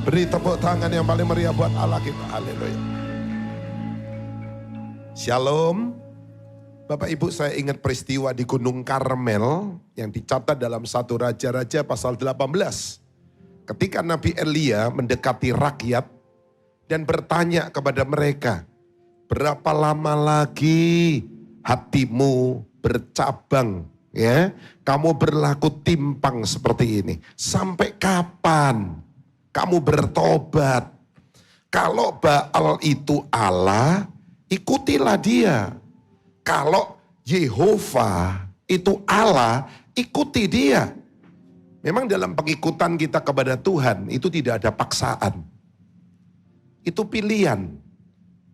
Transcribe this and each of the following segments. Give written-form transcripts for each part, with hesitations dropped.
Beri tepuk tangan yang paling meriah buat Allah kita. Haleluya. Shalom. Bapak Ibu, saya ingat peristiwa di Gunung Karmel yang dicatat dalam 1 Raja-Raja pasal 18. Ketika Nabi Elia mendekati rakyat dan bertanya kepada mereka, berapa lama lagi hatimu bercabang, ya? Kamu berlaku timpang seperti ini. Sampai kapan kamu bertobat? Kalau Baal itu Allah, ikutilah dia. Kalau Yehova itu Allah, ikuti dia. Memang dalam pengikutan kita kepada Tuhan itu tidak ada paksaan. Itu pilihan.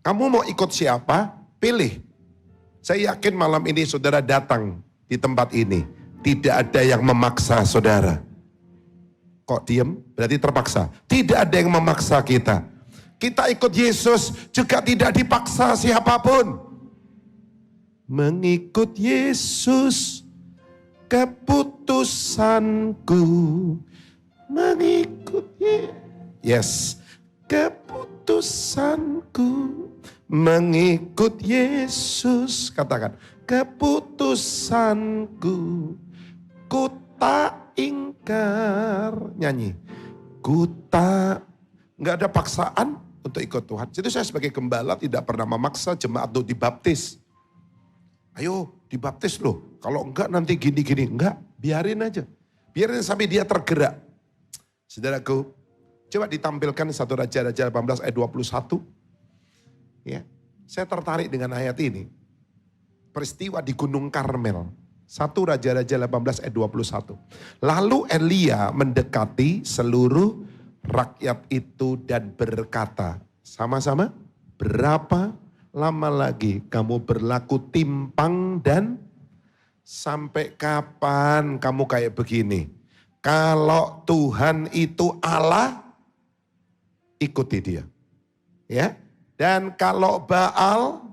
Kamu mau ikut siapa? Pilih. Saya yakin malam ini saudara datang di tempat ini. Tidak ada yang memaksa saudara. Kok diem? Berarti terpaksa. Tidak ada yang memaksa kita. Kita ikut Yesus juga tidak dipaksa siapapun. Mengikut Yesus keputusanku. Mengikut Yesus keputusanku. Mengikut Yesus. Katakan, keputusanku. Ku tak ingkar. Nyanyi. Ku tak. Nggak ada paksaan untuk ikut Tuhan. Jadi saya sebagai gembala tidak pernah memaksa jemaat untuk dibaptis. Ayo dibaptis loh. Kalau enggak nanti gini-gini. Enggak, biarin aja. Biarin sampai dia tergerak. Saudaraku, coba ditampilkan 1 Raja-Raja 18 ayat 21. Ya, saya tertarik dengan ayat ini. Peristiwa di Gunung Karmel. 1 Raja-Raja 18 ayat 21. Lalu Elia mendekati seluruh rakyat itu dan berkata, sama-sama, berapa lama lagi kamu berlaku timpang dan sampai kapan kamu kayak begini? Kalau Tuhan itu Allah, ikuti dia. Ya. Dan kalau Baal,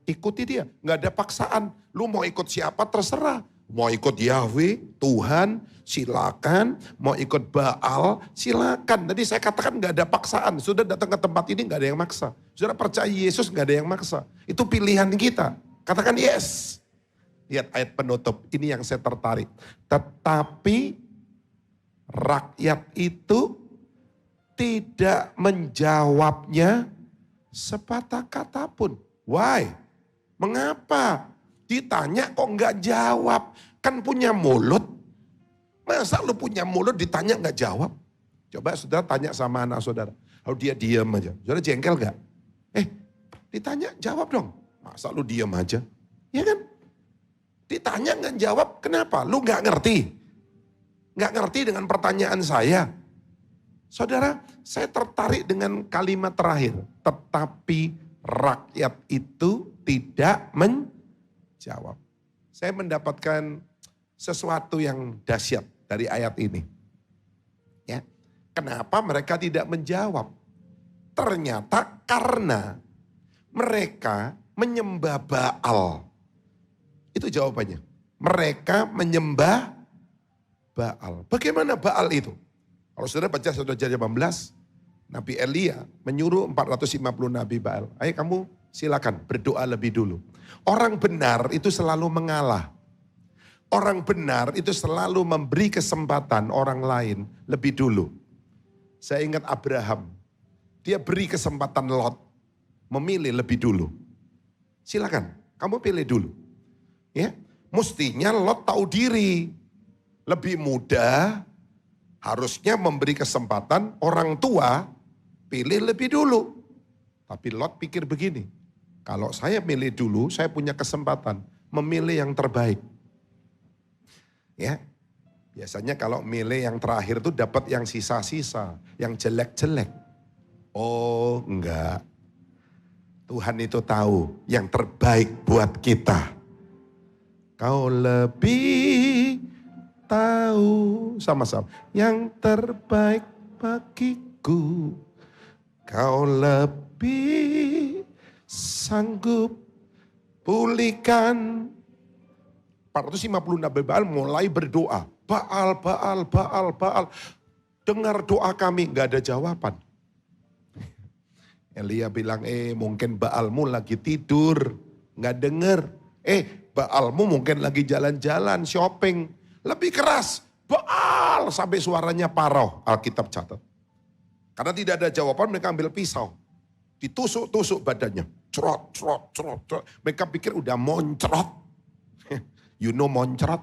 ikuti dia. Nggak ada paksaan. Lu mau ikut siapa terserah. Mau ikut Yahweh, Tuhan, silakan. Mau ikut Baal, silakan. Tadi saya katakan nggak ada paksaan. Sudah datang ke tempat ini nggak ada yang maksa. Sudah percaya Yesus nggak ada yang maksa. Itu pilihan kita. Katakan yes. Lihat ayat penutup. Ini yang saya tertarik. Tetapi rakyat itu tidak menjawabnya sepatah kata pun. Why? Mengapa? Ditanya kok nggak jawab. Kan punya mulut. Masa lu punya mulut ditanya nggak jawab? Coba saudara tanya sama anak saudara. Lalu dia diam aja. Saudara jengkel nggak? Ditanya jawab dong. Masa lu diam aja? Ya kan? Ditanya nggak jawab, kenapa? Lu nggak ngerti? Nggak ngerti dengan pertanyaan saya? Saudara, saya tertarik dengan kalimat terakhir. Tetapi rakyat itu tidak menjawab. Saya mendapatkan sesuatu yang dahsyat dari ayat ini. Ya, kenapa mereka tidak menjawab? Ternyata karena mereka menyembah Baal. Itu jawabannya. Mereka menyembah Baal. Bagaimana Baal itu? Kalau saudara baca 1 Raja 18, Nabi Elia menyuruh 450 Nabi Baal. Ayo kamu silakan berdoa lebih dulu. Orang benar itu selalu mengalah. Orang benar itu selalu memberi kesempatan orang lain lebih dulu. Saya ingat Abraham. Dia beri kesempatan Lot memilih lebih dulu. Silakan, kamu pilih dulu. Ya, mestinya Lot tahu diri. Lebih muda, harusnya memberi kesempatan orang tua pilih lebih dulu. Tapi Lot pikir begini, kalau saya milih dulu, saya punya kesempatan memilih yang terbaik. Ya, biasanya kalau milih yang terakhir itu dapat yang sisa-sisa, yang jelek-jelek. Oh enggak, Tuhan itu tahu yang terbaik buat kita. Kau lebih tahu, sama-sama, yang terbaik bagiku. Kau lebih sanggup pulihkan. 450 Nabi Baal mulai berdoa. Baal, Baal, Baal, Baal. dengar doa kami. Gak ada jawaban. Elia bilang, mungkin Baalmu lagi tidur, gak denger. Baalmu mungkin lagi jalan-jalan, shopping. Lebih keras, Baal, sampai suaranya parau, Alkitab catat. Karena tidak ada jawaban, mereka ambil pisau. Ditusuk-tusuk badannya. Cerot, cerot, cerot, cerot. Mereka pikir udah moncrot. You know moncrot?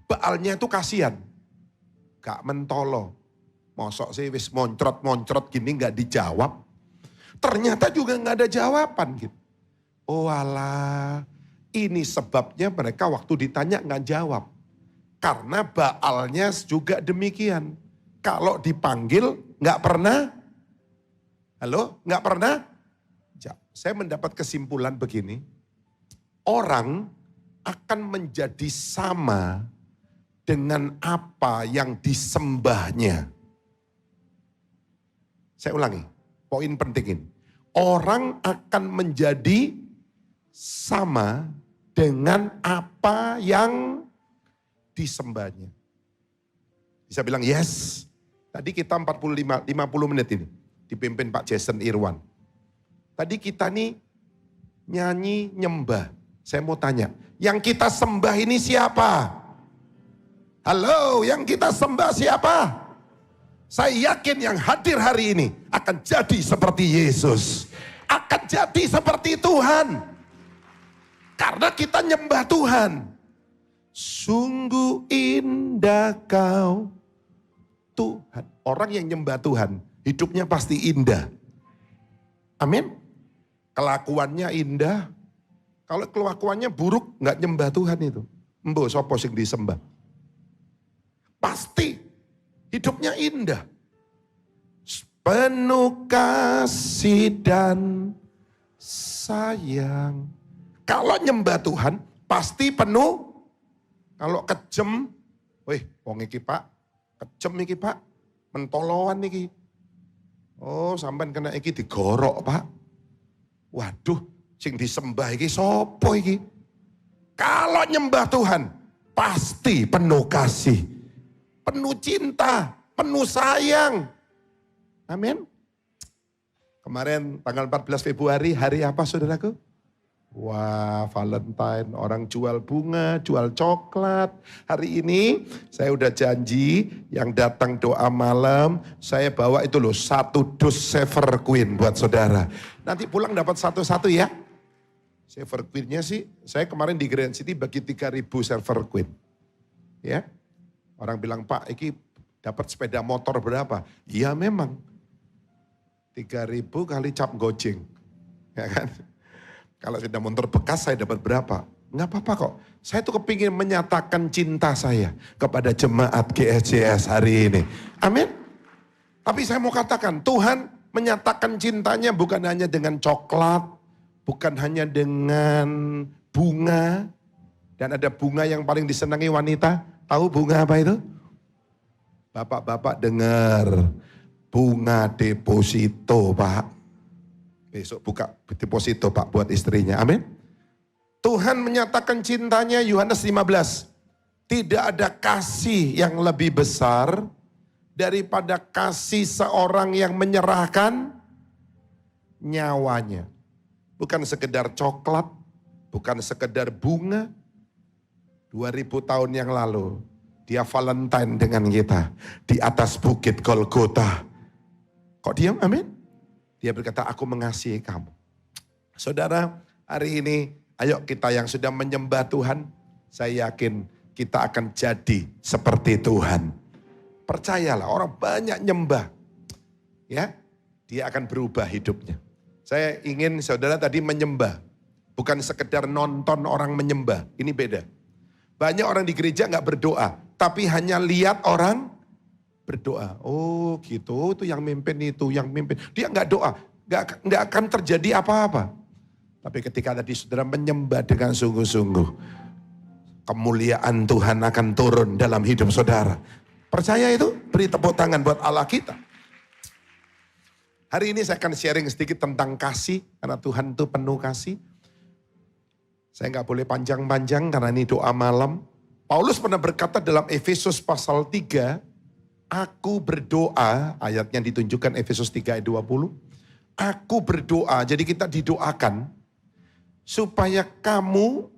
Baalnya itu kasihan. Gak mentolo. Mosok sih wis moncrot-moncrot gini gak dijawab. Ternyata juga gak ada jawaban gitu. Oh alah, ini sebabnya mereka waktu ditanya gak jawab. Karena Baalnya juga demikian. Kalau dipanggil gak pernah. Halo, gak pernah? Saya mendapat kesimpulan begini. Orang akan menjadi sama dengan apa yang disembahnya. Saya ulangi, poin penting ini. Orang akan menjadi sama dengan apa yang disembahnya. Bisa bilang yes. Tadi kita 50 menit ini dipimpin Pak Jason Irwan. Tadi kita nih nyanyi nyembah. Saya mau tanya, yang kita sembah ini siapa? Halo, yang kita sembah siapa? Saya yakin yang hadir hari ini akan jadi seperti Yesus. Akan jadi seperti Tuhan. Karena kita nyembah Tuhan. Sungguh indah kau Tuhan. Orang yang nyembah Tuhan, hidupnya pasti indah. Amin. Kelakuannya indah. Kalau kelakuannya buruk, nggak nyembah Tuhan itu. Mbok sopo sing disembah. Pasti hidupnya indah. Penuh kasih dan sayang. Kalau nyembah Tuhan, pasti penuh. Kalau kejem, wih, wong iki Pak, kejem iki Pak, mentoloan iki. Oh, sampean kena iki digorok Pak. Waduh, sing disembah iki sopo iki? Kalau nyembah Tuhan, pasti penuh kasih, penuh cinta, penuh sayang. Amin. Kemarin tanggal 14 Februari, hari apa saudaraku? Wah, Valentine, orang jual bunga, jual coklat. Hari ini saya udah janji yang datang doa malam, saya bawa itu loh 1 dus Silver Queen buat saudara. Nanti pulang dapat satu-satu ya. Silver Queen-nya sih, saya kemarin di Grand City bagi 3.000 Silver Queen. Ya, orang bilang, Pak, ini dapat sepeda motor berapa? Iya memang. 3.000 kali cap gojeng. Ya kan? Kalau sepeda motor bekas saya dapat berapa? Enggak apa-apa kok. Saya tuh kepingin menyatakan cinta saya kepada jemaat GSJS hari ini. Amin. Tapi saya mau katakan, Tuhan menyatakan cintanya bukan hanya dengan coklat, bukan hanya dengan bunga. Dan ada bunga yang paling disenangi wanita. Tahu bunga apa itu? Bapak-bapak dengar. Bunga deposito, Pak. Besok buka deposito, Pak, buat istrinya. Amin. Tuhan menyatakan cintanya, Yohanes 15. Tidak ada kasih yang lebih besar daripada kasih seorang yang menyerahkan nyawanya. Bukan sekedar coklat, bukan sekedar bunga. 2000 tahun yang lalu, dia Valentine dengan kita di atas bukit Golgota. Kok diam? Amin. Dia berkata, aku mengasihi kamu. Saudara, hari ini ayo kita yang sudah menyembah Tuhan, saya yakin kita akan jadi seperti Tuhan. Percayalah, orang banyak nyembah. Ya, dia akan berubah hidupnya. Saya ingin saudara tadi menyembah. Bukan sekedar nonton orang menyembah, ini beda. Banyak orang di gereja gak berdoa, tapi hanya lihat orang berdoa. Oh gitu, itu yang mimpin itu, yang mimpin. Dia gak doa, gak akan terjadi apa-apa. Tapi ketika tadi saudara menyembah dengan sungguh-sungguh, kemuliaan Tuhan akan turun dalam hidup saudara. Percaya itu? Beri tepuk tangan buat Allah kita. Hari ini saya akan sharing sedikit tentang kasih, karena Tuhan itu penuh kasih. Saya gak boleh panjang-panjang karena ini doa malam. Paulus pernah berkata dalam Efesus pasal 3, Aku berdoa, ayatnya ditunjukkan Efesus 3 ayat 20. Aku berdoa, jadi kita didoakan supaya kamu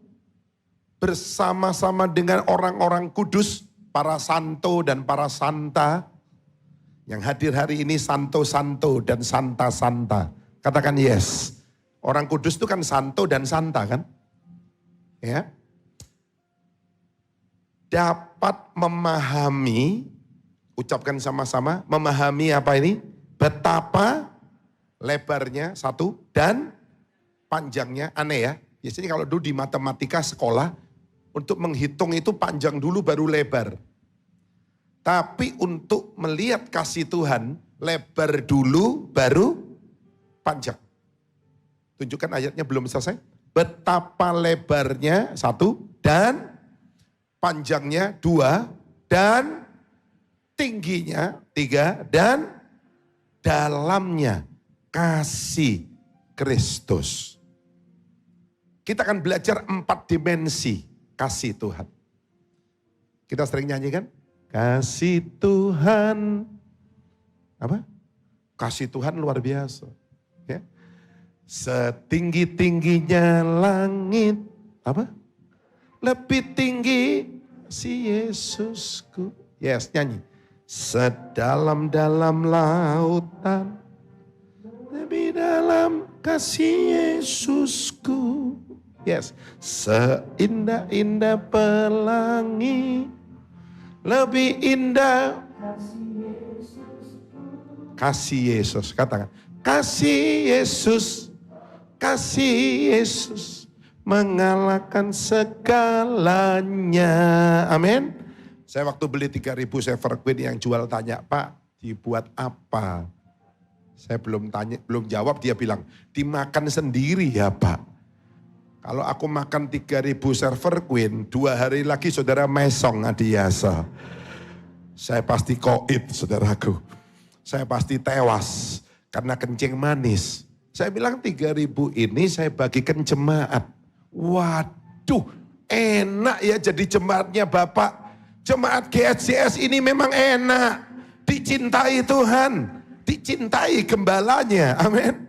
bersama-sama dengan orang-orang kudus, para santo dan para santa, yang hadir hari ini santo-santo dan santa-santa. Katakan yes. Orang kudus itu kan santo dan santa kan? Ya. Dapat memahami, ucapkan sama-sama, memahami apa ini? Betapa lebarnya satu dan panjangnya, aneh ya. Biasanya kalau dulu di matematika sekolah, untuk menghitung itu panjang dulu baru lebar. Tapi untuk melihat kasih Tuhan, lebar dulu baru panjang. Tunjukkan ayatnya belum selesai. Betapa lebarnya satu dan panjangnya dua dan tingginya tiga dan dalamnya kasih Kristus. Kita akan belajar 4 dimensi kasih Tuhan. Kita sering nyanyi kan? Kasih Tuhan. Apa? Kasih Tuhan luar biasa. Ya. Setinggi-tingginya langit. Apa? Lebih tinggi si Yesusku. Yes, nyanyi. Sedalam-dalam lautan. Lebih dalam kasih Yesusku. Yes. Seindah-indah pelangi. Lebih indah. Kasih Yesus. Katakan. Kasih Yesus. Kasih Yesus. Mengalahkan segalanya. Amin. Saya waktu beli 3.000 Evergreen yang jual tanya, Pak, dibuat apa? Saya belum jawab, dia bilang, dimakan sendiri ya Pak. Kalau aku makan 3.000 Evergreen, 2 hari lagi saudara mesong adiasa. Saya pasti koit saudaraku. Saya pasti tewas karena kencing manis. Saya bilang 3.000 ini saya bagikan jemaat. Waduh, enak ya jadi jemaatnya Bapak. Jemaat GSCS ini memang enak. Dicintai Tuhan. Dicintai gembalanya. Amin.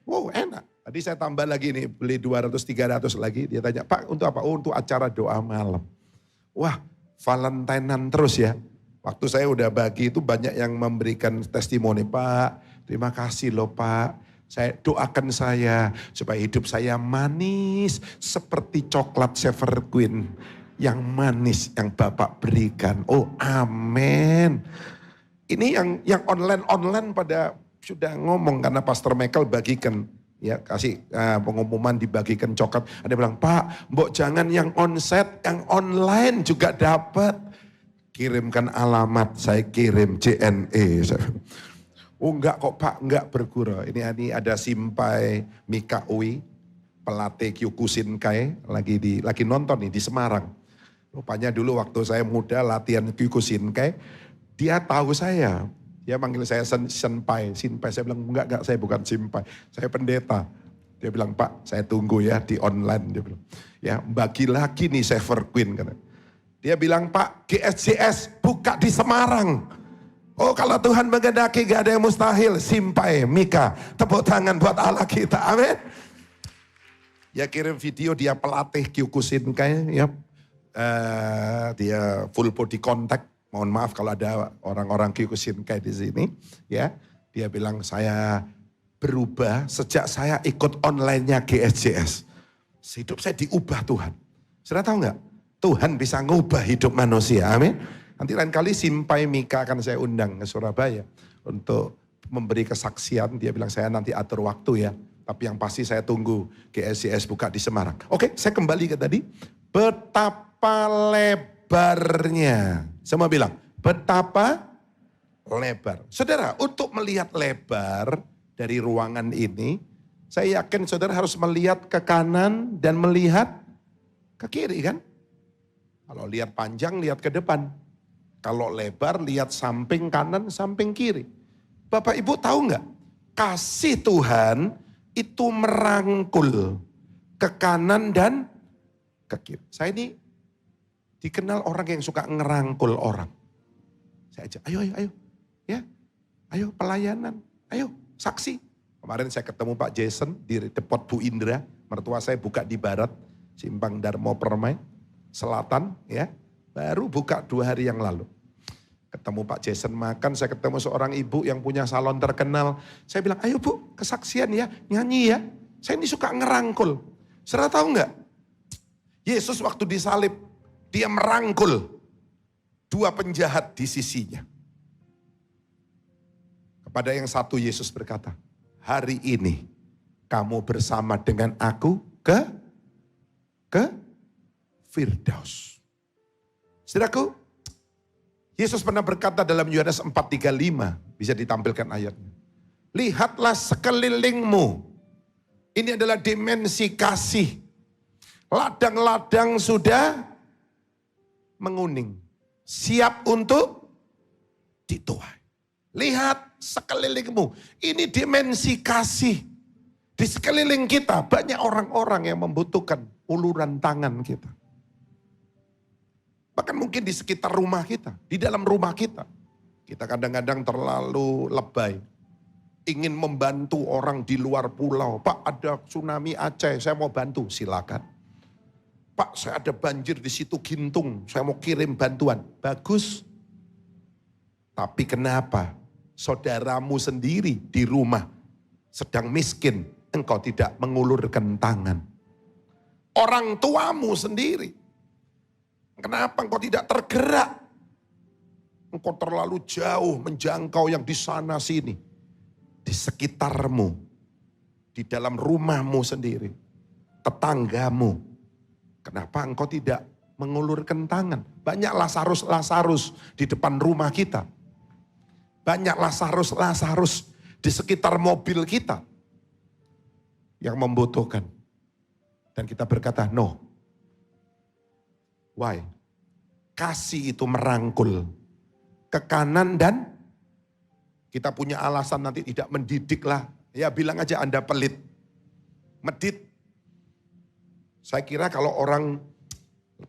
Wow, enak. Tadi saya tambah lagi nih, beli 200-300 lagi. Dia tanya, Pak untuk apa? Oh, untuk acara doa malam. Wah, Valentinean terus ya. Waktu saya udah bagi itu banyak yang memberikan testimoni. Pak, terima kasih loh Pak. Saya doakan saya supaya hidup saya manis seperti coklat Evergreen. Yang manis yang Bapak berikan. Oh amin. Ini yang online pada sudah ngomong karena Pastor Michael bagikan. Ya kasih pengumuman dibagikan coklat. Ada bilang, Pak, mbok jangan yang onset, yang online juga dapat. Kirimkan alamat, saya kirim JNE. Oh enggak kok Pak, enggak bergurau. Ini ada Simpai Mika Uwi, pelatih Kyokushinkai, lagi nonton nih di Semarang. Rupanya dulu waktu saya muda latihan Kyokushinkai, dia tahu saya. Dia manggil saya Senpai. Saya bilang, enggak, saya bukan Simpai. Saya pendeta. Dia bilang, Pak, saya tunggu ya di online. Dia bilang, ya bagi lagi nih Evergreen. Dia bilang, Pak, GSCS buka di Semarang. Oh kalau Tuhan menghendaki gak ada yang mustahil. Simpai, Mika, tepuk tangan buat Allah kita. Amin. Ya kirim video dia pelatih Kyokushinkai. Ya, dia full body contact. Mohon maaf kalau ada orang-orang Kyokushinkai di sini. Ya, dia bilang saya berubah sejak saya ikut online-nya GSCS. Hidup saya diubah Tuhan. Sudah tahu nggak? Tuhan bisa ngubah hidup manusia. Amin. Nanti lain kali Simpai Mika akan saya undang ke Surabaya untuk memberi kesaksian. Dia bilang saya nanti atur waktu ya. Tapi yang pasti saya tunggu GSCS buka di Semarang. Oke, saya kembali ke tadi. Betapa lebarnya. Semua bilang, betapa lebar. Saudara, untuk melihat lebar dari ruangan ini, saya yakin saudara harus melihat ke kanan dan melihat ke kiri kan? Kalau lihat panjang, lihat ke depan. Kalau lebar, lihat samping kanan, samping kiri. Bapak Ibu tahu nggak? Kasih Tuhan itu merangkul ke kanan dan ke kiri. Saya ini dikenal orang yang suka ngerangkul orang. Saya ajak, ayo, ayo, ayo. Ya, ayo pelayanan, ayo saksi. Kemarin saya ketemu Pak Jason di depot Bu Indra. Mertua saya buka di barat, Simpang Darmo Permai, selatan ya. Baru buka 2 hari yang lalu. Ketemu Pak Jason makan, saya ketemu seorang ibu yang punya salon terkenal. Saya bilang, ayo Bu, kesaksian ya, nyanyi ya. Saya ini suka ngerangkul. Saudara tahu nggak? Yesus waktu disalib, dia merangkul 2 penjahat di sisinya. Kepada yang satu Yesus berkata, hari ini kamu bersama dengan aku ke Firdaus. Saudaraku, Yesus pernah berkata dalam Yohanes 4:35, bisa ditampilkan ayatnya. Lihatlah sekelilingmu, ini adalah dimensi kasih. Ladang-ladang sudah menguning, siap untuk dituai. Lihat sekelilingmu, ini dimensi kasih. Di sekeliling kita banyak orang-orang yang membutuhkan uluran tangan kita. Bahkan mungkin di sekitar rumah kita, di dalam rumah kita. Kita kadang-kadang terlalu lebay. Ingin membantu orang di luar pulau. Pak, ada tsunami Aceh, saya mau bantu, silakan. Pak, saya ada banjir di situ Gintung, saya mau kirim bantuan. Bagus. Tapi kenapa saudaramu sendiri di rumah sedang miskin, engkau tidak mengulurkan tangan? Orang tuamu sendiri, kenapa engkau tidak tergerak? Engkau terlalu jauh menjangkau yang di sana sini. Di sekitarmu, di dalam rumahmu sendiri, tetanggamu. Kenapa engkau tidak mengulurkan tangan? Banyak Lazarus di depan rumah kita. Banyak Lazarus di sekitar mobil kita yang membutuhkan. Dan kita berkata, no. Why? Kasih itu merangkul ke kanan dan kita punya alasan nanti tidak mendidik lah. Ya bilang aja Anda pelit. Medit. Saya kira kalau orang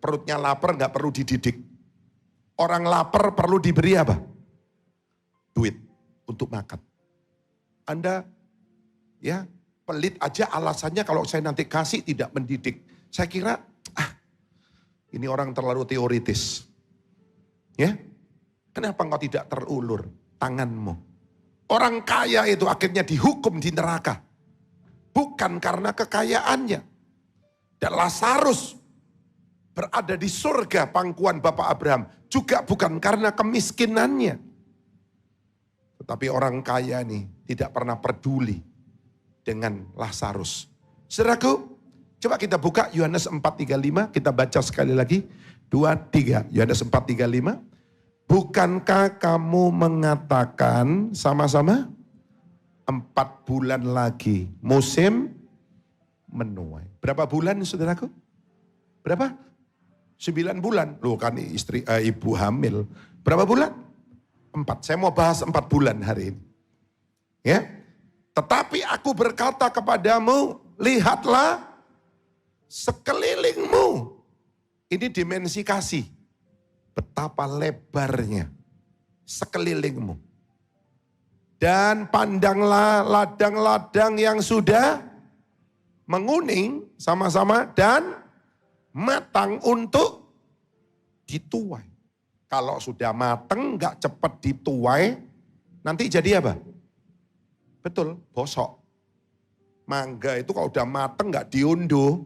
perutnya lapar nggak perlu dididik. Orang lapar perlu diberi apa? Duit untuk makan. Anda ya pelit aja alasannya kalau saya nanti kasih tidak mendidik. Saya kira ini orang terlalu teoritis. Ya, kenapa engkau tidak terulur tanganmu? Orang kaya itu akhirnya dihukum di neraka. Bukan karena kekayaannya. Dan Lazarus berada di surga pangkuan Bapak Abraham. Juga bukan karena kemiskinannya. Tetapi orang kaya ini tidak pernah peduli dengan Lazarus. Saudaraku, coba kita buka Yohanes 4:35, kita baca sekali lagi. 2, 3, Yohanes 4:35. Bukankah kamu mengatakan sama-sama 4 bulan lagi musim menuai. Berapa bulan saudaraku? Berapa? 9 bulan. Loh kan ibu hamil. Berapa bulan? 4. Saya mau bahas 4 bulan hari ini. Ya. Tetapi aku berkata kepadamu, lihatlah sekelilingmu. Ini dimensi kasih. Betapa lebarnya sekelilingmu. Dan pandanglah ladang-ladang yang sudah menguning sama-sama dan matang untuk dituai. Kalau sudah matang gak cepat dituai, nanti jadi apa? Betul, bosok. Mangga itu kalau udah matang gak diunduh,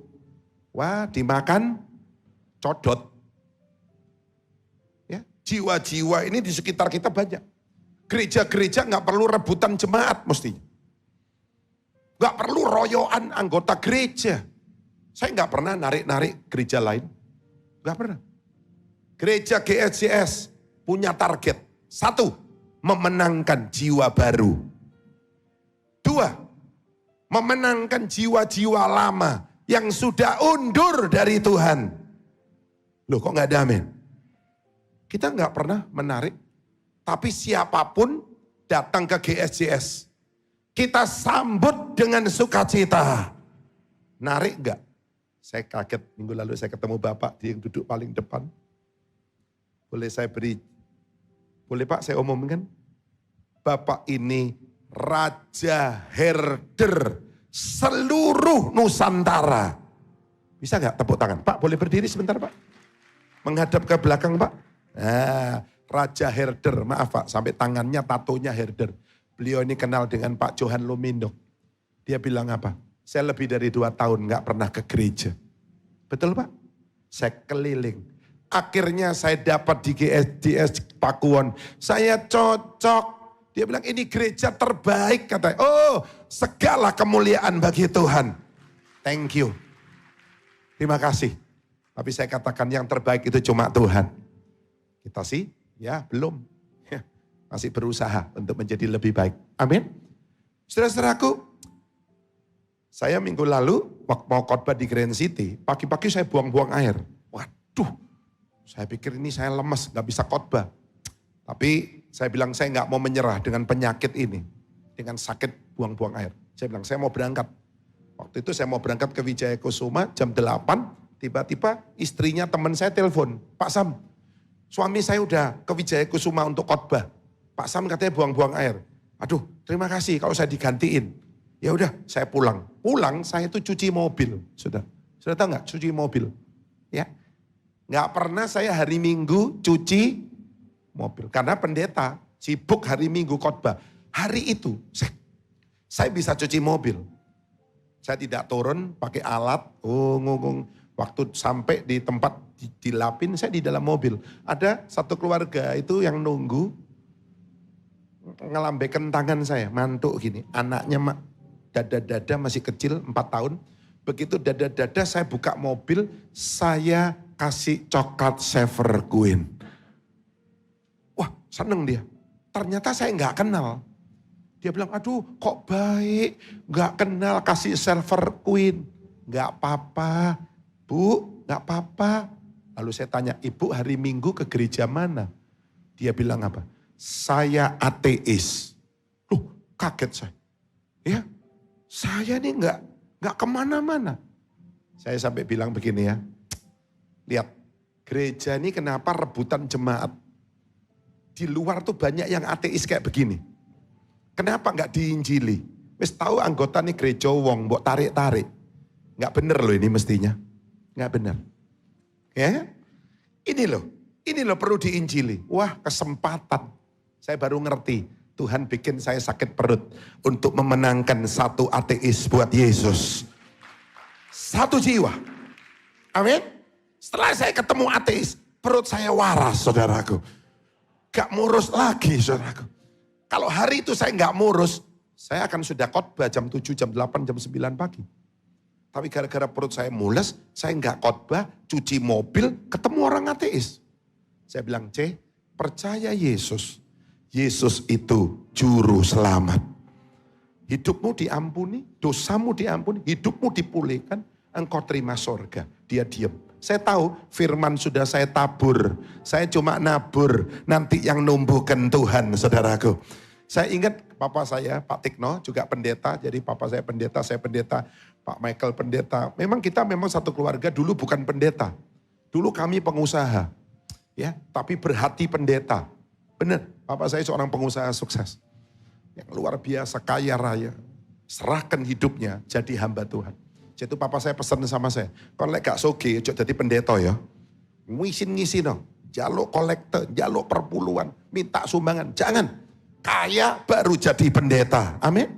wah dimakan codot. Ya, jiwa-jiwa ini di sekitar kita banyak. Gereja-gereja gak perlu rebutan jemaat mestinya. Gak perlu royoan anggota gereja. Saya gak pernah narik-narik gereja lain. Gak pernah. Gereja GSJS punya target. 1, memenangkan jiwa baru. 2, memenangkan jiwa-jiwa lama yang sudah undur dari Tuhan. Loh kok gak ada amin? Kita gak pernah menarik. Tapi siapapun datang ke GSJS, kita sambut dengan sukacita. Narik gak? Saya kaget minggu lalu saya ketemu Bapak, dia yang duduk paling depan. Boleh saya beri Boleh Pak saya umumkan? Bapak ini Raja Herder seluruh Nusantara. Bisa gak tepuk tangan? Pak boleh berdiri sebentar Pak? Menghadap ke belakang Pak. Nah, Raja Herder, maaf Pak, sampai tangannya tatonya Herder. Beliau ini kenal dengan Pak Johan Lumindo. Dia bilang apa? Saya lebih dari 2 tahun gak pernah ke gereja. Betul Pak? Saya keliling. Akhirnya saya dapat di GSDS Pakuwon. Saya cocok. Dia bilang ini gereja terbaik katanya. Oh, segala kemuliaan bagi Tuhan. Thank you. Terima kasih. Tapi saya katakan yang terbaik itu cuma Tuhan. Kita sih, ya belum. Masih berusaha untuk menjadi lebih baik. Amin. Saudara-saudaraku, saya minggu lalu waktu mau khotbah di Grand City, pagi-pagi saya buang-buang air. Waduh, saya pikir ini saya lemes, gak bisa khotbah. Tapi saya bilang saya gak mau menyerah dengan penyakit ini. Dengan sakit buang-buang air. Saya bilang saya mau berangkat. Waktu itu saya mau berangkat ke Wijaya Kusuma jam 8, tiba-tiba istrinya teman saya telepon, Pak Sam, suami saya udah ke Wijaya Kusuma untuk khotbah. Pak Sam katanya buang-buang air. Aduh, terima kasih kalau saya digantiin. Ya udah, saya pulang. Pulang saya itu cuci mobil, sudah tahu nggak? Cuci mobil, ya. Nggak pernah saya hari Minggu cuci mobil karena pendeta sibuk hari Minggu khotbah. Hari itu saya bisa cuci mobil. Saya tidak turun pakai alat, waktu sampai di tempat dilapin saya di dalam mobil. Ada satu keluarga itu yang nunggu, ngelambaikan tangan saya, mantuk gini. Anaknya dada-dada masih kecil 4 tahun. Begitu dada-dada saya buka mobil, saya kasih coklat Saver Queen. Wah seneng dia, ternyata saya nggak kenal. Dia bilang, aduh kok baik, gak kenal kasih Silver Queen. Gak apa-apa, Bu, gak apa-apa. Lalu saya tanya, Ibu hari Minggu ke gereja mana? Dia bilang apa? Saya ateis. Kaget saya. Ya, saya ini gak kemana-mana. Saya sampai bilang begini ya, lihat gereja ini kenapa rebutan jemaat. Di luar tuh banyak yang ateis kayak begini. Kenapa enggak diinjili? Wis tahu anggota nih gereja wong, mbok tarik-tarik. Enggak bener loh ini mestinya. Enggak bener. Ya? Ini loh perlu diinjili. Wah, kesempatan. Saya baru ngerti, Tuhan bikin saya sakit perut untuk memenangkan satu ateis buat Yesus. Satu jiwa. Amin. Setelah saya ketemu ateis, perut saya waras, saudaraku. Gak murus lagi, saudaraku. Kalau hari itu saya nggak murus, saya akan sudah khotbah jam 7, jam 8, jam 9 pagi. Tapi gara-gara perut saya mules, saya nggak khotbah, cuci mobil, ketemu orang ateis. Saya bilang, percaya Yesus. Yesus itu juru selamat. Hidupmu diampuni, dosamu diampuni, hidupmu dipulihkan, engkau terima surga. Dia diam. Saya tahu firman sudah saya tabur. Saya cuma nabur. Nanti yang numbuhkan Tuhan, saudaraku. Saya ingat papa saya, Pak Tikno, juga pendeta. Jadi papa saya pendeta. Pak Michael pendeta. Memang kita satu keluarga, dulu bukan pendeta. Dulu kami pengusaha. Ya, tapi berhati pendeta. Benar, papa saya seorang pengusaha sukses. Yang luar biasa, kaya raya. Serahkan hidupnya jadi hamba Tuhan. Jadi papa saya pesan sama saya, kalau gak soge, jadi pendeta ya. Ngisi no, jaluk kolektor, jaluk perpuluhan, minta sumbangan. Jangan, kaya baru jadi pendeta. Amin.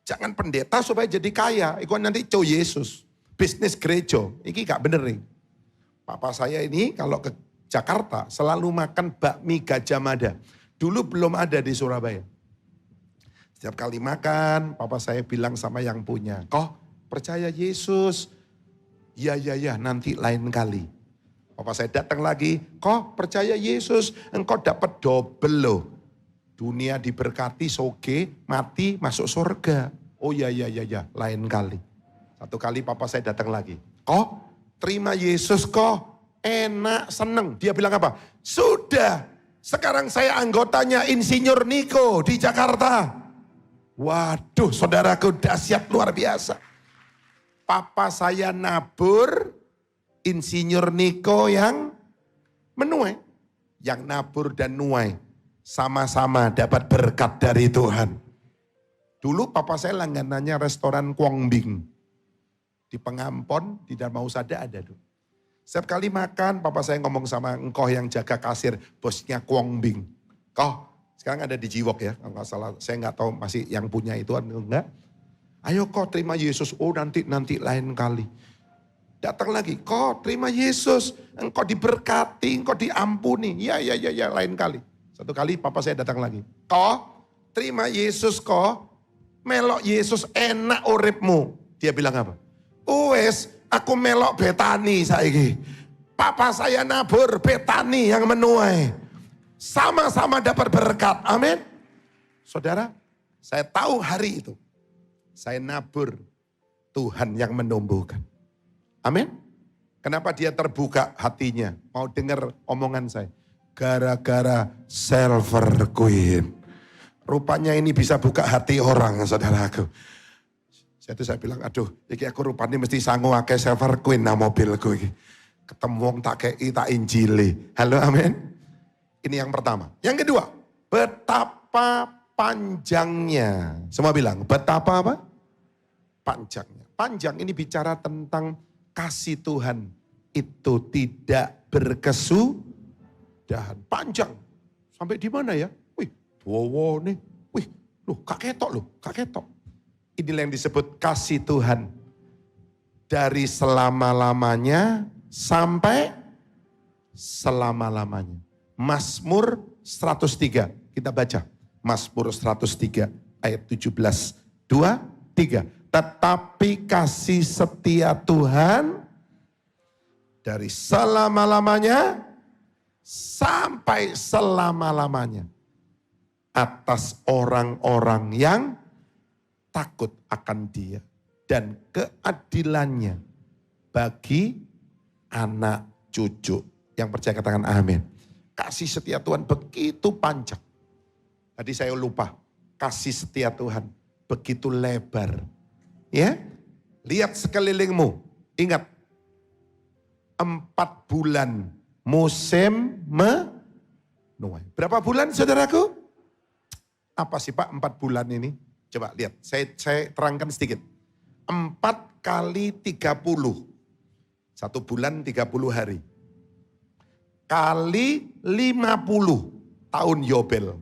Jangan pendeta supaya jadi kaya. Itu nanti cow Yesus, bisnis gereja. Ini gak bener nih. Papa saya ini kalau ke Jakarta selalu makan bakmi Gajah Mada. Dulu belum ada di Surabaya. Setiap kali makan, papa saya bilang sama yang punya, percaya Yesus. Ya, nanti lain kali. Papa saya datang lagi, percaya Yesus, engkau dapat double loh. Dunia diberkati, soge, mati, masuk surga. Oh ya, lain kali. Satu kali papa saya datang lagi. Terima Yesus enak, seneng. Dia bilang apa? Sudah, sekarang saya anggotanya Insinyur Niko di Jakarta. Waduh, saudaraku dahsyat luar biasa. Papa saya nabur, Insinyur Niko yang menuai. Yang nabur dan nuai. Sama-sama dapat berkat dari Tuhan. Dulu papa saya langganannya restoran Kwong Bing. Di Pengampon, di Dharma Husada ada tuh. Setiap kali makan, papa saya ngomong sama engkau yang jaga kasir, bosnya Kwong Bing. Kau, sekarang ada di Jiwok ya, kalau nggak salah. Saya nggak tahu masih yang punya itu atau enggak. Ayo kau terima Yesus, oh nanti lain kali. Datang lagi, kau terima Yesus, engkau diberkati, engkau diampuni. Ya, lain kali. Satu kali papa saya datang lagi. Kau terima Yesus kau, melok Yesus enak uripmu. Dia bilang apa? Wes, aku melok Betani saiki. Papa saya nabur Betani yang menuai. Sama-sama dapat berkat. Amin. Saudara, saya tahu hari itu. Saya nabur Tuhan yang menumbuhkan. Amin. Kenapa dia terbuka hatinya? Mau dengar omongan saya. Gara-gara Silver Queen. Rupanya ini bisa buka hati orang, saudaraku. Saya bilang, aduh, iki aku rupanya mesti sanggup pakai Silver Queen nah mobilku iki. Ketemu wong tak kei tak injili. Halo, amin. Ini yang pertama. Yang kedua, betapa panjangnya. Semua bilang, betapa apa? Panjangnya. Panjang ini bicara tentang kasih Tuhan itu tidak berkesudahan. Panjang. Sampai di mana ya? Wih, wow nih. Wih, loh, kak ketok. Inilah yang disebut kasih Tuhan. Dari selama-lamanya sampai selama-lamanya. Mazmur 103. Kita baca. Mazmur 103 ayat 17. 2, 3. Tetapi kasih setia Tuhan dari selama-lamanya sampai selama-lamanya. Atas orang-orang yang takut akan dia dan keadilannya bagi anak cucu. Yang percaya katakan amin. Kasih setia Tuhan begitu panjang. Tadi saya lupa, kasih setia Tuhan begitu lebar. Ya, lihat sekelilingmu. Ingat, 4 bulan musim menuai. Berapa bulan saudaraku? Apa sih Pak 4 bulan ini? Coba lihat, saya terangkan sedikit. 4 kali 30. 1 bulan 30 hari. Kali 50 tahun Yobel.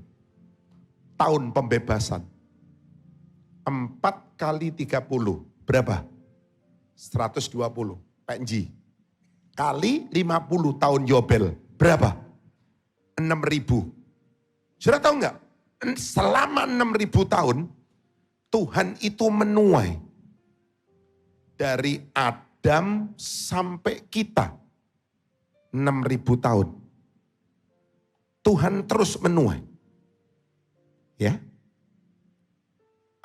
Tahun pembebasan. 4 kali 30. Berapa? 120. PNG. Kali 50 tahun Yobel. Berapa? 6.000. Sudah tahu enggak? Selama 6.000 tahun, Tuhan itu menuai dari Adam sampai kita 6.000 tahun. Tuhan terus menuai. Ya.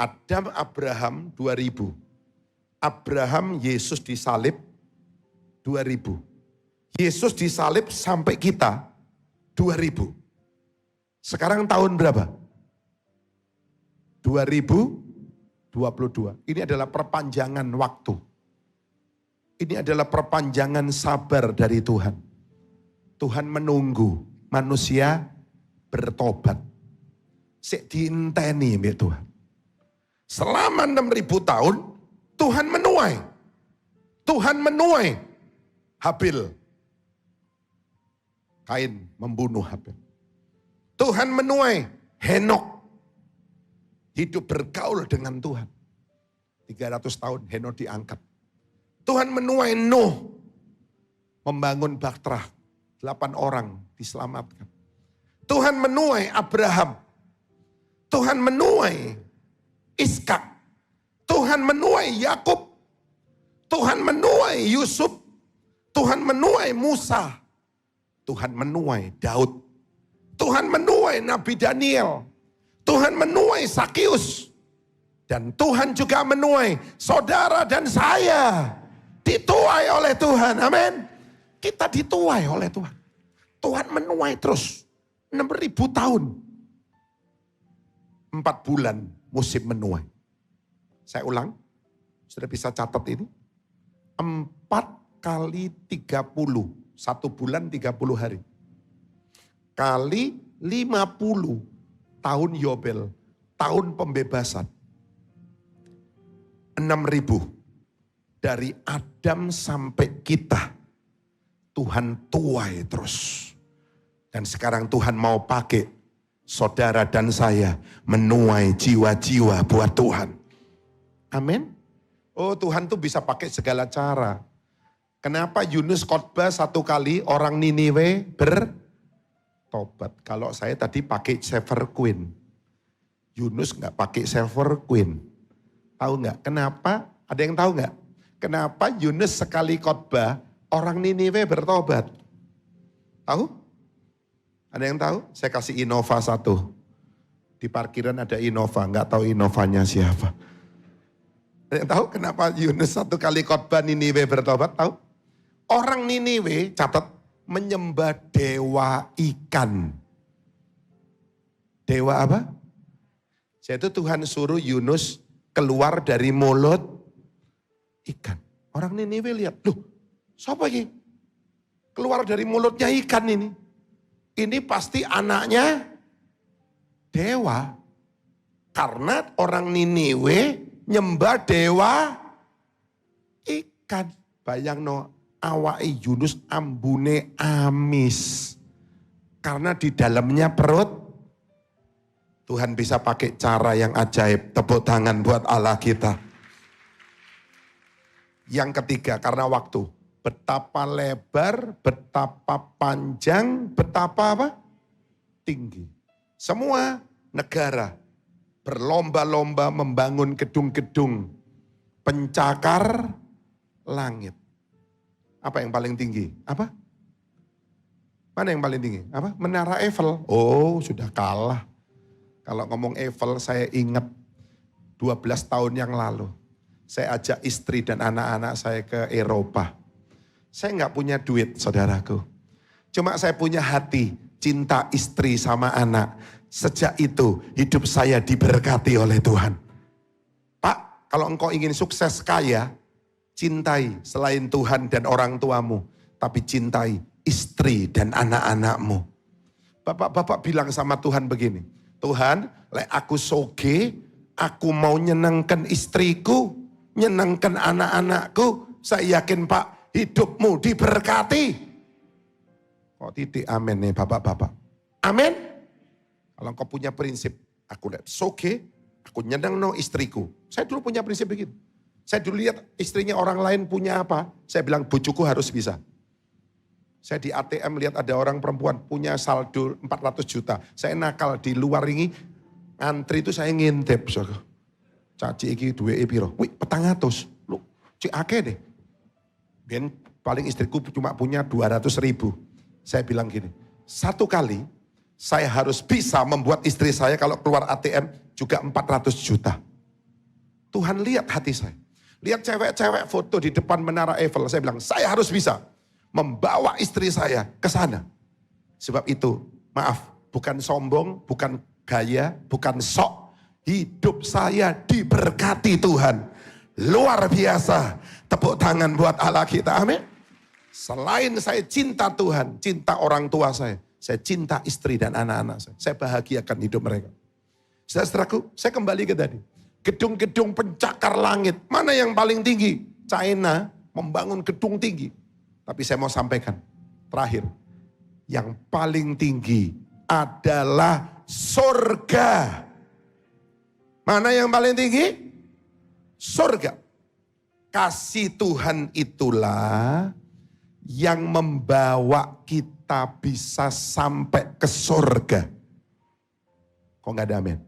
Adam, Abraham 2000. Abraham, Yesus disalib 2000. Yesus disalib sampai kita 2000. Sekarang tahun berapa? 2022. Ini adalah perpanjangan waktu. Ini adalah perpanjangan sabar dari Tuhan. Tuhan menunggu manusia bertobat. Sik diinteni mbek Tuhan. Selama 6.000 tahun Tuhan menuai. Tuhan menuai Habil. Kain membunuh Habil. Tuhan menuai Henok. Hidup bergaul dengan Tuhan. 300 tahun Henok diangkat. Tuhan menuai Nuh. Membangun Bahtera. 8 orang diselamatkan. Tuhan menuai Abraham. Tuhan menuai Iskak. Tuhan menuai Yakub. Tuhan menuai Yusuf. Tuhan menuai Musa. Tuhan menuai Daud. Tuhan menuai Nabi Daniel. Tuhan menuai Sakius. Dan Tuhan juga menuai saudara dan saya. Dituai oleh Tuhan. Amin. Kita dituai oleh Tuhan. Tuhan menuai terus. 6.000 tahun. 4 bulan musim menuai. Saya ulang. Sudah bisa catat ini. 4 kali 30. 1 bulan 30 hari. Kali 50 tahun Yobel, tahun pembebasan. 6.000 dari Adam sampai kita. Tuhan tuai terus. Dan sekarang Tuhan mau pakai saudara dan saya menuai jiwa-jiwa buat Tuhan. Amin. Oh, Tuhan tuh bisa pakai segala cara. Kenapa Yunus khotbah 1 kali orang Niniwe bertobat? Kalau saya tadi pakai Silver Queen. Yunus nggak pakai Silver Queen. Tahu nggak? Kenapa? Ada yang tahu nggak? Kenapa Yunus sekali khotbah orang Niniwe bertobat? Tahu? Ada yang tahu? Saya kasih Innova 1. Di parkiran ada Innova, nggak tahu Innovanya siapa. Ada yang tahu kenapa Yunus 1 kali khotbah Niniwe bertobat? Tahu? Orang Niniwe, catat, menyembah dewa ikan. Dewa apa? Jadi Tuhan suruh Yunus keluar dari mulut ikan. Orang Niniwe lihat, loh, siapa ini? Keluar dari mulutnya ikan ini. Ini pasti anaknya dewa. Karena orang Niniwe nyembah dewa ikan. Bayang no, awake Yunus ambune amis. Karena di dalamnya perut. Tuhan bisa pakai cara yang ajaib. Tepuk tangan buat Allah kita. Yang ketiga, karena waktu. Betapa lebar, betapa panjang, betapa apa? Tinggi. Semua negara berlomba-lomba membangun gedung-gedung pencakar langit. Apa yang paling tinggi? Apa? Mana yang paling tinggi? Apa? Menara Eiffel. Oh, sudah kalah. Kalau ngomong Eiffel, saya ingat 12 tahun yang lalu. Saya ajak istri dan anak-anak saya ke Eropa. Saya nggak punya duit, saudaraku. Cuma saya punya hati, cinta istri sama anak. Sejak itu, hidup saya diberkati oleh Tuhan. Pak, kalau engkau ingin sukses kaya, cintai selain Tuhan dan orang tuamu. Tapi cintai istri dan anak-anakmu. Bapak-bapak bilang sama Tuhan begini. Tuhan, lek aku soge, aku mau nyenangkan istriku, nyenangkan anak-anakku. Saya yakin Pak, hidupmu diberkati. Kok titik amin nih bapak-bapak. Amin. Kalau engkau punya prinsip, aku lihat soge, aku nyenang no istriku. Saya dulu punya prinsip begitu. Saya dulu lihat istrinya orang lain punya apa, saya bilang bojoku harus bisa. Saya di ATM lihat ada orang perempuan punya saldo 400 juta. Saya nakal di luar ini, antri itu saya ngintip. Caci iki duwe piro? Wih, 400. Lu, cik akeh deh. Ben paling istriku cuma punya 200.000. Saya bilang gini, 1 kali saya harus bisa membuat istri saya kalau keluar ATM juga 400 juta. Tuhan lihat hati saya. Lihat cewek-cewek foto di depan menara Eiffel. Saya bilang, saya harus bisa membawa istri saya ke sana. Sebab itu, maaf, bukan sombong, bukan gaya, bukan sok. Hidup saya diberkati Tuhan. Luar biasa. Tepuk tangan buat Allah kita. Amin. Selain saya cinta Tuhan, cinta orang tua saya cinta istri dan anak-anak saya. Saya bahagiakan hidup mereka. Saudaraku, saya kembali ke tadi. Gedung-gedung pencakar langit. Mana yang paling tinggi? China membangun gedung tinggi. Tapi saya mau sampaikan. Terakhir. Yang paling tinggi adalah surga. Mana yang paling tinggi? Surga. Kasih Tuhan itulah yang membawa kita bisa sampai ke surga. Kok gak ada amin?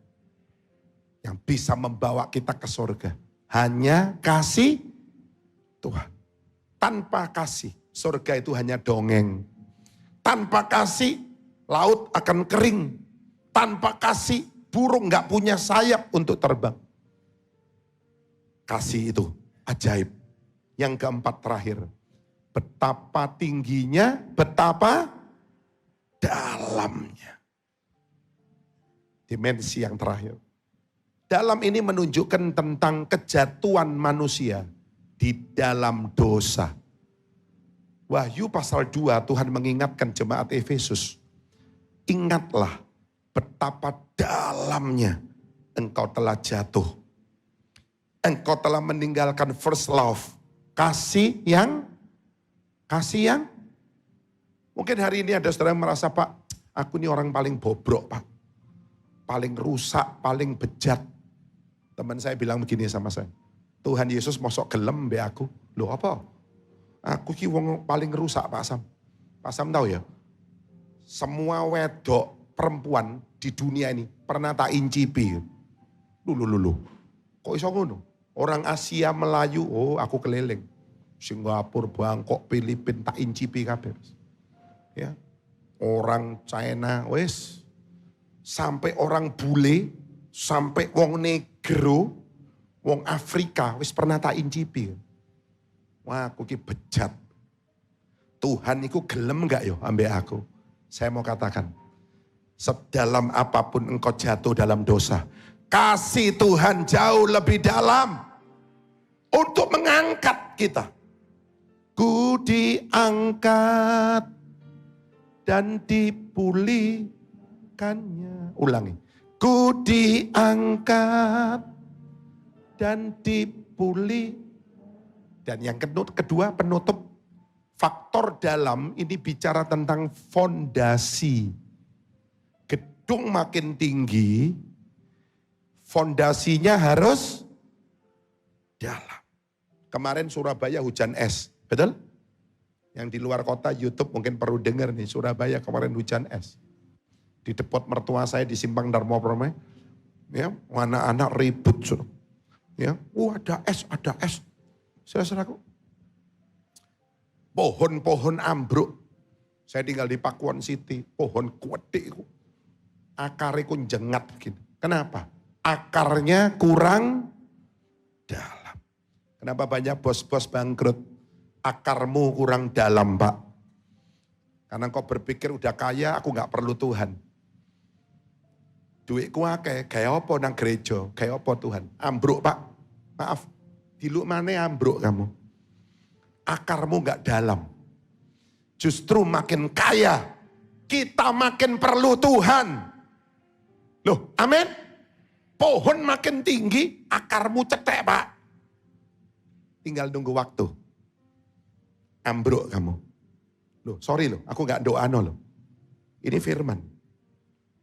Yang bisa membawa kita ke surga. Hanya kasih Tuhan. Tanpa kasih, surga itu hanya dongeng. Tanpa kasih, laut akan kering. Tanpa kasih, burung gak punya sayap untuk terbang. Kasih itu ajaib. Yang keempat terakhir. Betapa tingginya, betapa dalamnya. Dimensi yang terakhir. Dalam ini menunjukkan tentang kejatuhan manusia di dalam dosa. Wahyu pasal 2 Tuhan mengingatkan jemaat Efesus. Ingatlah betapa dalamnya engkau telah jatuh. Engkau telah meninggalkan first love. Kasih yang mungkin hari ini ada saudara yang merasa, Pak, aku ini orang paling bobrok, Pak. Paling rusak, paling bejat. Teman saya bilang begini sama saya, Tuhan Yesus mosok gelem be aku. Loh apa? Aku ki wong paling rusak, Pak Sam. Pak Sam tahu ya? Semua wedok perempuan di dunia ini pernah tak incipi. Lulu. Kok iso ngono? Orang Asia, Melayu, oh aku keliling. Singapura, Bangkok, Filipina tak incipi kabeh. Ya. Orang China, wes. Sampai orang bule, sampai wong negro, wong Afrika, wes pernah tak incipi. Wah, aku ki bejat. Tuhan iku gelem enggak yo ambek aku? Saya mau katakan, sedalam apapun engkau jatuh dalam dosa, kasih Tuhan jauh lebih dalam untuk mengangkat kita. Ku diangkat dan dipulihkannya. Ulangi. Ku diangkat dan dipulih. Dan yang kedua penutup, faktor dalam ini bicara tentang fondasi. Gedung makin tinggi, fondasinya harus dalam. Kemarin Surabaya hujan es, betul? Yang di luar kota YouTube mungkin perlu dengar nih, Surabaya kemarin hujan es. Di depot mertua saya di Simpang Darmo Permai, ya, anak-anak ribut. Ya, ada es. Saudaraku, pohon-pohon ambruk. Saya tinggal di Pakuan City, pohon kuwedhe iku. Akare ku jengat gitu. Kenapa? Akarnya kurang dalam. Kenapa banyak bos-bos bangkrut? Akarmu kurang dalam, Pak. Karena kau berpikir udah kaya, aku gak perlu Tuhan. Duitku akeh, gaya apa nang gereja, gaya apa Tuhan. Ambruk, Pak. Maaf, diluk mana ambruk kamu. Akarmu gak dalam. Justru makin kaya, kita makin perlu Tuhan. Loh, amin. Pohon makin tinggi, akarmu cetek, Pak. Tinggal nunggu waktu. Ambruk kamu. Loh, sorry loh, aku gak doa loh. Ini firman.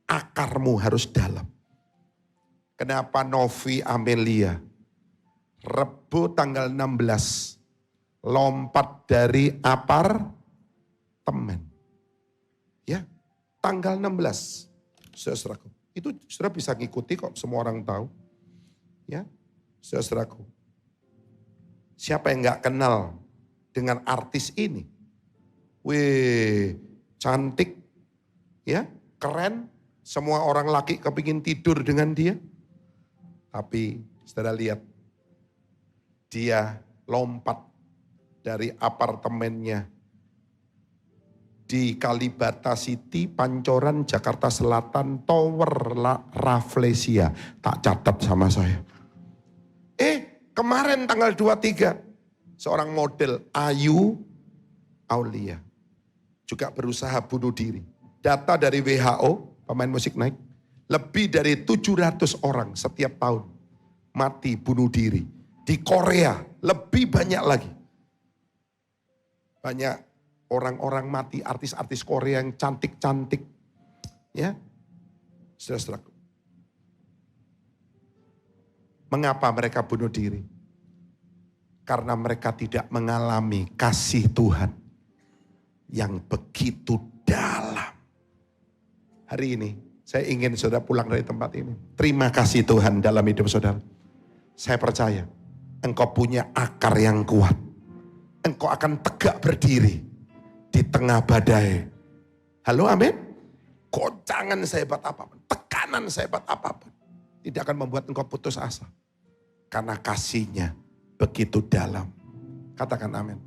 Akarmu harus dalam. Kenapa Novi Amelia Rebo tanggal 16 lompat dari apartemen. Ya, tanggal 16. Saudaraku, itu saudara bisa ngikuti kok, semua orang tahu. Ya, saudaraku. Siapa yang gak kenal dengan artis ini? Wih, cantik, ya, keren. Semua orang laki kepingin tidur dengan dia. Tapi saudara lihat, dia lompat dari apartemennya di Kalibata City, Pancoran, Jakarta Selatan, Tower Rafflesia. Tak catat sama saya. Kemarin tanggal 23, seorang model Ayu Aulia juga berusaha bunuh diri. Data dari WHO, pemain musik naik, lebih dari 700 orang setiap tahun mati bunuh diri. Di Korea lebih banyak lagi. Banyak orang-orang mati, artis-artis Korea yang cantik-cantik. Ya, saudara-saudaraku. Mengapa mereka bunuh diri? Karena mereka tidak mengalami kasih Tuhan yang begitu dalam. Hari ini saya ingin saudara pulang dari tempat ini. Terima kasih Tuhan dalam hidup saudara. Saya percaya engkau punya akar yang kuat. Engkau akan tegak berdiri di tengah badai. Halo, amin. Goncangan sehebat apapun, tekanan sehebat apapun, tidak akan membuat engkau putus asa. Karena kasihnya begitu dalam. Katakan amin.